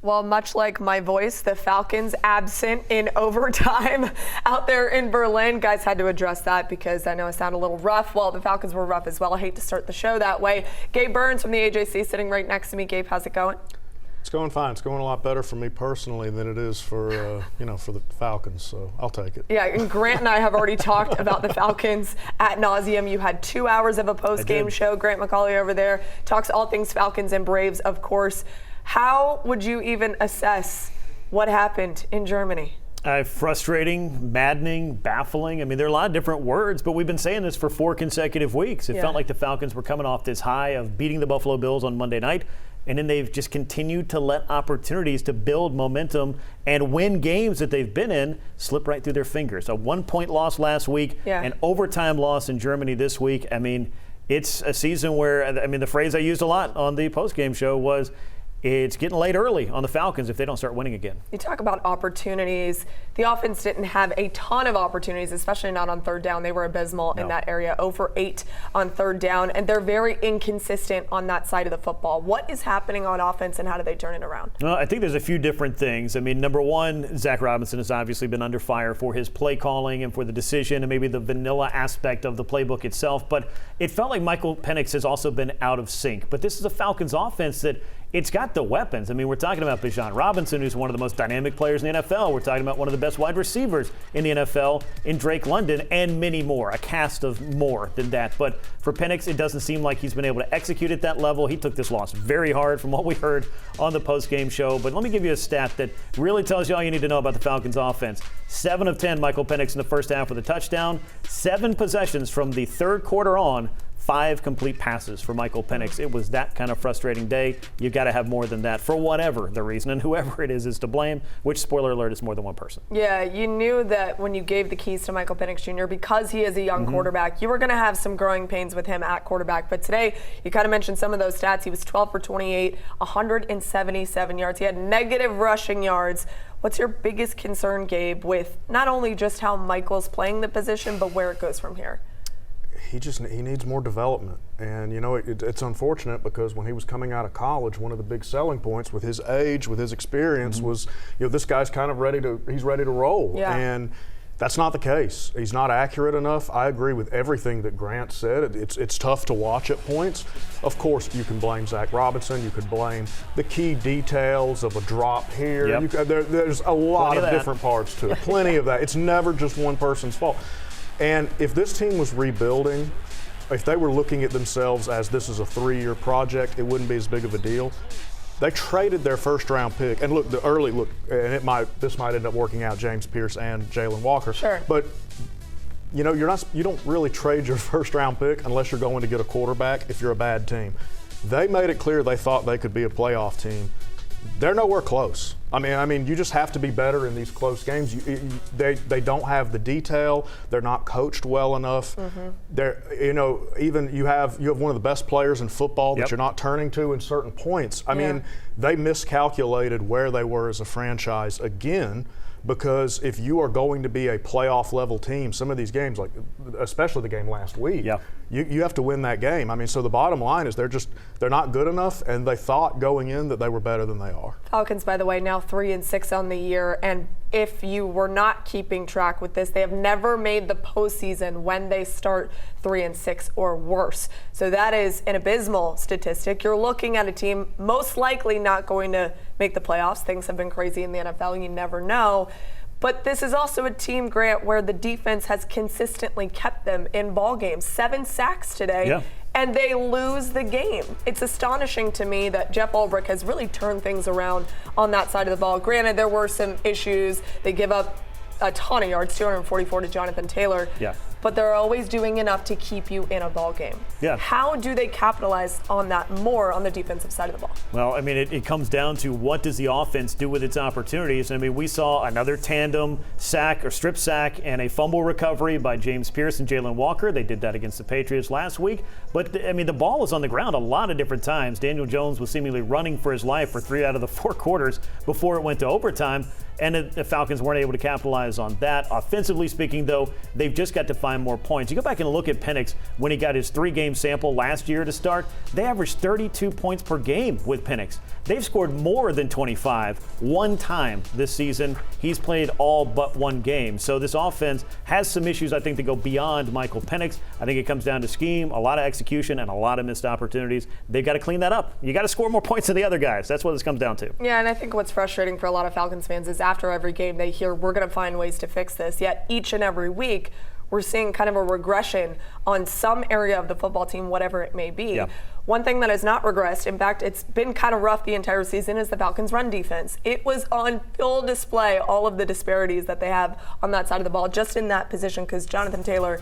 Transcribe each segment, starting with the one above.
Well, much like my voice, the Falcons absent in overtime out there in Berlin. Guys had to address that because I know I sound a little rough. Well, the Falcons were rough as well. I hate to start the show that way. Gabe Burns from the AJC sitting right next to me. Gabe, how's it going? It's going fine. It's going a lot better for me personally than it is for for the Falcons. So I'll take it. Yeah, and Grant and I have already talked about the Falcons ad nauseum. You had 2 hours of a post-game show. Grant McAuley over there talks all things Falcons and Braves, of course. How would you even assess what happened in Germany? Frustrating, maddening, baffling. I mean, there are a lot of different words, but we've been saying this for 4 consecutive weeks. It felt like the Falcons were coming off this high of beating the Buffalo Bills on Monday night, and then they've just continued to let opportunities to build momentum and win games that they've been in slip right through their fingers. A 1-point loss last week, an overtime loss in Germany this week. I mean, it's a season where, the phrase I used a lot on the postgame show was, it's getting late early on the Falcons if they don't start winning again. You talk about opportunities. The offense didn't have a ton of opportunities, especially not on third down. They were abysmal in that area, 0 for 8 on third down, and they're very inconsistent on that side of the football. What is happening on offense, and how do they turn it around? Well, I think there's a few different things. I mean, number one, Zach Robinson has obviously been under fire for his play calling and for the decision and maybe the vanilla aspect of the playbook itself, but it felt like Michael Penix has also been out of sync. But this is a Falcons offense that it's got the weapons. I mean, we're talking about Bijan Robinson, who's one of the most dynamic players in the NFL. We're talking about one of the best wide receivers in the NFL in Drake London, and many more, a cast of more than that. But for Penix, it doesn't seem like he's been able to execute at that level. He took this loss very hard from what we heard on the postgame show. But let me give you a stat that really tells you all you need to know about the Falcons offense. 7 of 10 Michael Penix in the first half with a touchdown. 7 possessions from the third quarter on. 5 complete passes for Michael Penix. It was that kind of frustrating day. You got to have more than that for whatever the reason, and whoever it is to blame, which, spoiler alert, is more than one person. Yeah, you knew that when you gave the keys to Michael Penix Jr., because he is a young quarterback, you were going to have some growing pains with him at quarterback. But today, you kind of mentioned some of those stats. He was 12 for 28, 177 yards. He had negative rushing yards. What's your biggest concern, Gabe, with not only just how Michael's playing the position, but where it goes from here? He needs more development. And, it's unfortunate because when he was coming out of college, one of the big selling points with his age, with his experience was, this guy's kind of ready to roll. Yeah. And that's not the case. He's not accurate enough. I agree with everything that Grant said. It's tough to watch at points. Of course, you can blame Zach Robinson. You could blame the key details of a drop here. Yep. There's a lot of different parts to it. Plenty of that. It's never just one person's fault. And if this team was rebuilding, if they were looking at themselves as this is a 3-year project, it wouldn't be as big of a deal. They traded their first-round pick, and this might end up working out, James Pierce and Jalen Walker. Sure. But you don't really trade your first-round pick unless you're going to get a quarterback if you're a bad team. They made it clear they thought they could be a playoff team. They're nowhere close. I mean, you just have to be better in these close games. They don't have the detail. They're not coached well enough. Even you have one of the best players in football that you're not turning to in certain points. I mean, they miscalculated where they were as a franchise again. Because if you are going to be a playoff level team, some of these games, like especially the game last week, you have to win that game. I mean, so the bottom line is they're not good enough, and they thought going in that they were better than they are. Falcons, by the way, now 3-6 on the year, and if you were not keeping track with this, they have never made the postseason when they start 3-6 or worse. So that is an abysmal statistic. You're looking at a team most likely not going to make the playoffs. Things have been crazy in the NFL. You never know. But this is also a team, Grant, where the defense has consistently kept them in ball games. 7 sacks today, and they lose the game. It's astonishing to me that Jeff Ulbrich has really turned things around on that side of the ball. Granted, there were some issues. They give up a ton of yards, 244 to Jonathan Taylor. But they're always doing enough to keep you in a ball game. How do they capitalize on that more on the defensive side of the ball? Well, I mean, it comes down to what does the offense do with its opportunities. I mean, we saw another tandem sack or strip sack and a fumble recovery by James Pierce and Jalen Walker. They did that against the Patriots last week. But, the ball was on the ground a lot of different times. Daniel Jones was seemingly running for his life for 3 out of the 4 quarters before it went to overtime. And the Falcons weren't able to capitalize on that. Offensively speaking, though, they've just got to find find more points. You go back and look at Penix when he got his 3-game sample last year to start. They averaged 32 points per game with Penix. They've scored more than 25 one time this season. He's played all but one game. So this offense has some issues, I think, that go beyond Michael Penix. I think it comes down to scheme, a lot of execution, and a lot of missed opportunities. They've got to clean that up. You got to score more points than the other guys. That's what this comes down to. Yeah, and I think what's frustrating for a lot of Falcons fans is after every game they hear we're going to find ways to fix this. Yet each and every week we're seeing kind of a regression on some area of the football team, whatever it may be. Yeah. One thing that has not regressed, in fact, it's been kind of rough the entire season, is the Falcons' run defense. It was on full display, all of the disparities that they have on that side of the ball, just in that position, because Jonathan Taylor,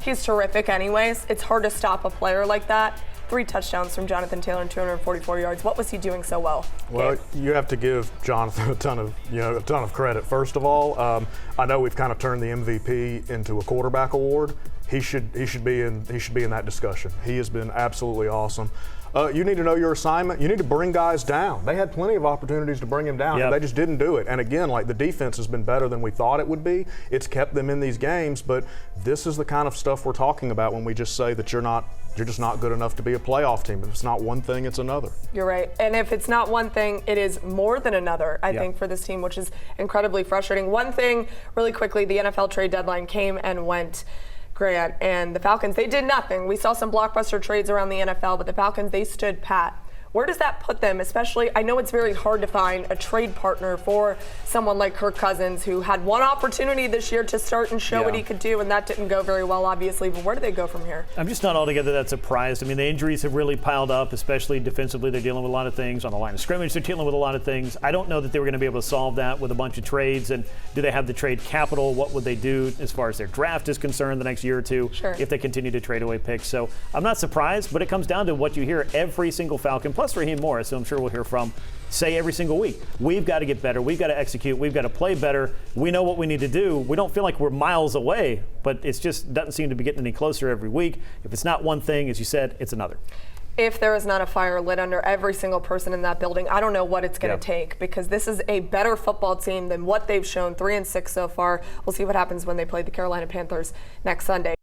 he's terrific anyways. It's hard to stop a player like that. 3 touchdowns from Jonathan Taylor and 244 yards. What was he doing so well? Well, Gabe? you have to give Jonathan a ton of credit. First of all, I know we've kind of turned the MVP into a quarterback award. He should be in that discussion. He has been absolutely awesome. You need to know your assignment. You need to bring guys down. They had plenty of opportunities to bring him down, Yep. and they just didn't do it. And again, like, the defense has been better than we thought it would be. It's kept them in these games, but this is the kind of stuff we're talking about when we just say that you're just not good enough to be a playoff team. If it's not one thing, it's another. You're right. And if it's not one thing, it is more than another, I Yeah. think, for this team, which is incredibly frustrating. One thing, really quickly, the NFL trade deadline came and went, Grant, and the Falcons, they did nothing. We saw some blockbuster trades around the NFL, but the Falcons, they stood pat. Where does that put them? Especially, I know it's very hard to find a trade partner for someone like Kirk Cousins, who had one opportunity this year to start and show what he could do, and that didn't go very well, obviously. But where do they go from here? I'm just not altogether that surprised. I mean, the injuries have really piled up, especially defensively. They're dealing with a lot of things. On the line of scrimmage, they're dealing with a lot of things. I don't know that they were going to be able to solve that with a bunch of trades. And do they have the trade capital? What would they do as far as their draft is concerned the next year or two if they continue to trade away picks? So I'm not surprised, but it comes down to what you hear every single Falcon, plus Raheem Morris, who I'm sure we'll hear from, say every single week. We've got to get better. We've got to execute. We've got to play better. We know what we need to do. We don't feel like we're miles away, but it's just doesn't seem to be getting any closer every week. If it's not one thing, as you said, it's another. If there is not a fire lit under every single person in that building, I don't know what it's going to take, because this is a better football team than what they've shown, 3-6 so far. We'll see what happens when they play the Carolina Panthers next Sunday.